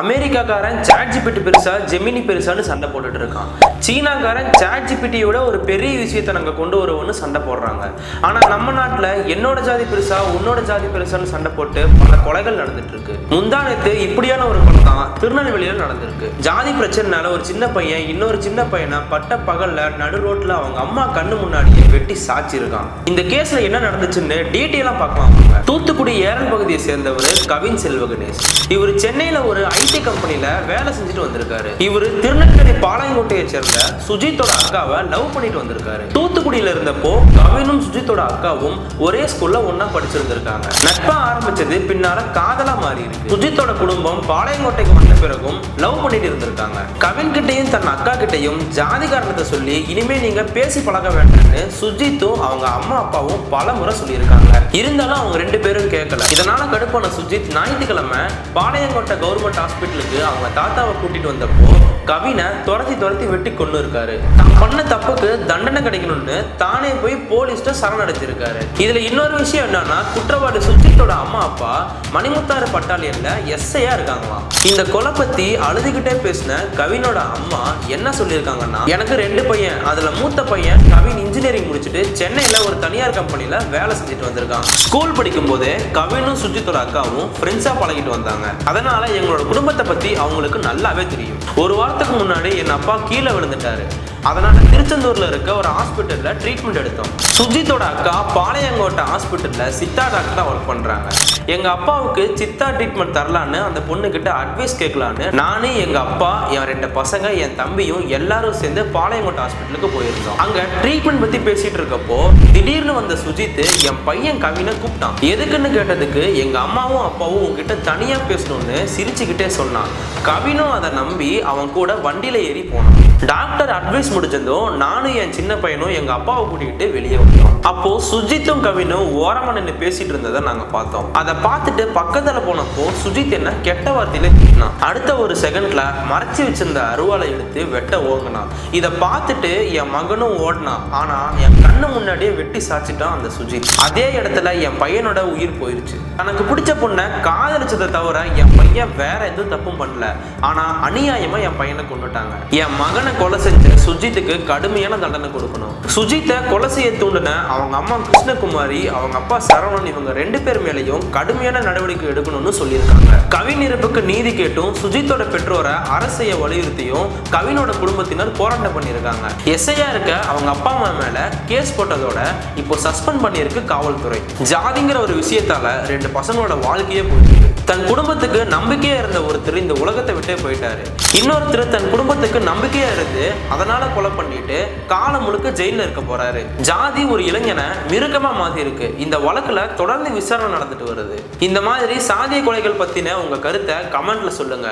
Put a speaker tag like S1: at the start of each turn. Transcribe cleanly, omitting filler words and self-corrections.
S1: அமெரிக்காக்காரன் ChatGPT பெருசா ஜெமினி பெருசான்னு சண்டை போட்டுட்டு இருக்கான். சீனாக்காரன் ChatGPTயோட ஒரு பெரிய விஷயத்தை நாங்கள் கொண்டு வருவோம்னு சண்டை போடுறாங்க. ஆனால் நம்ம நாட்டில் என்னோட ஜாதி பெருசா உன்னோட ஜாதி பெருசான்னு சண்டை போட்டு பல கொலைகள் நடந்துட்டு இருக்கு. முந்தானத்து இப்படியான ஒரு கொலை தான் திருநெல்வேலியில் நடந்திருக்கு. ஜாதி பிரச்சனைனால ஒரு சின்ன பையன் இன்னொரு சின்ன பையனை பட்ட பகல்ல நடு ரோட்ல அவங்க அம்மா கண்ணு முன்னாடியே வெட்டி சாச்சிருக்கான். இந்த கேஸ்ல என்ன நடந்துச்சுன்னு டீட்டெயிலா பார்க்கலாம். தூத்துக்குடி ஏரல் பகுதியை சேர்ந்தவர் கவின் செல்வகணேஷ். இவர் சென்னையில ஒரு ஐடி கம்பெனில வேலை செஞ்சுட்டு வந்திருக்காரு. இவர் திருநெல்வேலி பாளையங்கோட்டையை சேர்ந்த சுஜித்தோட அக்காவை லவ் பண்ணிட்டு வந்திருக்காரு. தூத்துக்குடியில இருந்தப்போ கவினும் சுஜித்தோட அக்காவும் ஒரே ஸ்கூல்ல ஒன்னா படிச்சிருந்திருக்காங்க. நட்பா ஆரம்பிச்சது பின்னால காதலா மாறி இருக்கு. சுஜித்தோட குடும்பம் பாளையங்கோட்டைக்கு வந்த பிறகும் லவ் பண்ணிட்டு இருந்திருக்காங்க. கவின் கிட்டையும் தன் அக்கா கிட்டையும் ஜாதி காரணத்தை சொல்லி இனிமே நீங்க பேசி பழக வேண்டாம்னு சுஜித்தும் அவங்க அம்மா அப்பாவும் பல முறை சொல்லியிருக்காங்க. இருந்தாலும் அவங்க ரெண்டு பேரும் கேட்கல. இதனால கடுப்பான சுஜித் ஞாயிற்றுக்கிழமை பாளையங்கோட்டை கவர்மெண்ட் ஹாஸ்பிட்டலுக்கு அவங்க தாத்தாவை கூட்டிட்டு வந்தப்போ கவினை துரத்தி வெட்டி கொண்டு இருக்காரு. தான் பண்ண தப்புக்கு தண்டனை கிடைக்கணும்னு தானே போய் போலீஸ்ட சரணடைஞ்சிருக்காரு. இதுல இன்னொரு விஷயம் என்னன்னா, குற்றவாளி சுஜித்தோட அம்மா அப்பா மணிமுத்தாறு பட்டாலியன்ல எஸ்ஐயா இருக்காங்களாம். இந்த கொலை பத்தி அழுதுகிட்டே பேசின கவினோட அம்மா என்ன சொல்லியிருக்காங்கன்னா, எனக்கு 2 பையன், அதுல மூத்த பையன் கவின் இன்ஜினியரிங் முடிச்சுட்டு சென்னையில ஒரு தனியார் கம்பெனில வேலை செஞ்சுட்டு வந்திருக்கான். ஸ்கூல் படிக்கும் போதே கவினும் சுஜித்தோட அக்காவும் ஃப்ரெண்ட்ஸா பழகிட்டு வந்தாங்க. அதனால எங்களோட குடும்பத்தை பத்தி அவங்களுக்கு நல்லாவே தெரியும். ஒரு வாரத்துக்கு முன்னாடி என் அப்பா கீழே விழுந்துட்டாரு. அதனால திருச்செந்தூர்ல இருக்க ஒரு ஹாஸ்பிட்டல்ல ட்ரீட்மெண்ட் எடுத்தோம். சுஜித்தோட அக்கா பாளையங்கோட்டை ஹாஸ்பிட்டல்ல சித்தா டாக்டரா ஒர்க் பண்றாங்க. எங்க அப்பாவுக்கு சித்தா ட்ரீட்மெண்ட் தரலான்னு அந்த பொண்ணு கிட்ட அட்வைஸ் கேட்கலான்னு நானு, எங்க அப்பா, என் 2 பசங்க, என் தம்பியும் எல்லாரும் சேர்ந்து பாளையங்கோட்டை ஹாஸ்பிட்டலுக்கு போயிருந்தோம். அங்க ட்ரீட்மெண்ட் பத்தி பேசிட்டு இருக்கப்போ திடீர்னு வந்த சுஜித் என் பையன் கவினை கூப்பிட்டான். எதுக்குன்னு கேட்டதுக்கு எங்க அம்மாவும் அப்பாவும் உங்ககிட்ட தனியா பேசணும்னு சிரிச்சுக்கிட்டே சொன்னான். கவினும் அதை நம்பி அவன் கூட வண்டியில ஏறி போனான். டாக்டர் அட்வைஸ் முடிஞ்சதும் நானும் என் சின்ன பையனும் எங்க அப்பாவை கூட்டிகிட்டு வெளியே வந்தோம். அப்போ சுஜித்தும் கவினும் ஓரமா நின்று பேசிட்டு இருந்ததை நாங்க பார்த்தோம். அதை பார்த்துட்டு பக்கத்துல போனப்போ சுஜித் என்ன கெட்ட வார்த்தையில திட்டினான். அடுத்த ஒரு செகண்ட்ல மறைச்சு வச்சிருந்த அருவாளை எடுத்து வெட்ட ஓங்கினான். இதை பார்த்துட்டு என் மகனும் ஓடினான். ஆனா என் கண்ணு முன்னாடியே வெட்டி சாச்சிட்டான் அந்த சுஜித். அதே இடத்துல என் பையனோட உயிர் போயிருச்சு. தனக்கு பிடிச்ச பொண்ணை காதலிச்சதை தவிர என் பையன் வேற எதுவும் தப்பும் பண்ணல. ஆனா அநியாயமா என் பையனை கொண்டுட்டாங்க. என் மகனை கொலை செஞ்ச சுஜித்துக்கு கடுமையான தண்டனை கொடுக்கணும். சுஜித்தை கொலை செய்ய தூண்டின அவங்க அம்மா கிருஷ்ணகுமாரி, அவங்க அப்பா சரவணன், இவங்க 2 பேர் மேலேயும் கடுமையான நடவடிக்கை எடுக்கணும்னு சொல்லியிருக்காங்க. கவின் இறப்புக்கு நீதி கேட்டும் சுஜித்தோட பெற்றோரை அரசைய வலியுறுத்தியும் கவினோட குடும்பத்தினர் போராட்டம் பண்ணியிருக்காங்க. எஸ்ஐயா இருக்க அவங்க அப்பா அம்மா மேல கேஸ் போட்டதோட இப்போ சஸ்பெண்ட் பண்ணியிருக்கு காவல்துறை. ஜாதிங்கிற ஒரு விஷயத்தால 2 பசங்களோட வாழ்க்கையே போயிருக்கு. தன் குடும்பத்துக்கு நம்பிக்கையா இருந்த ஒருத்தர் இந்த உலகத்தை விட்டே போயிட்டாரு. இன்னொருத்தர் தன் குடும்பத்துக்கு நம்பிக்கையா இருந்து அதனால கொலை பண்ணிட்டு காலம் முழுக்க ஜெயில இருக்க போறாரு. ஜாதி ஒரு இளைஞனை மிருகமா மாத்தி இருக்கு. இந்த வழக்குல தொடர்ந்து விசாரணை நடந்துட்டு வருது. இந்த மாதிரி சாதிய கொலைகள் பத்தின உங்க கருத்தை கமெண்ட்ல சொல்லுங்க.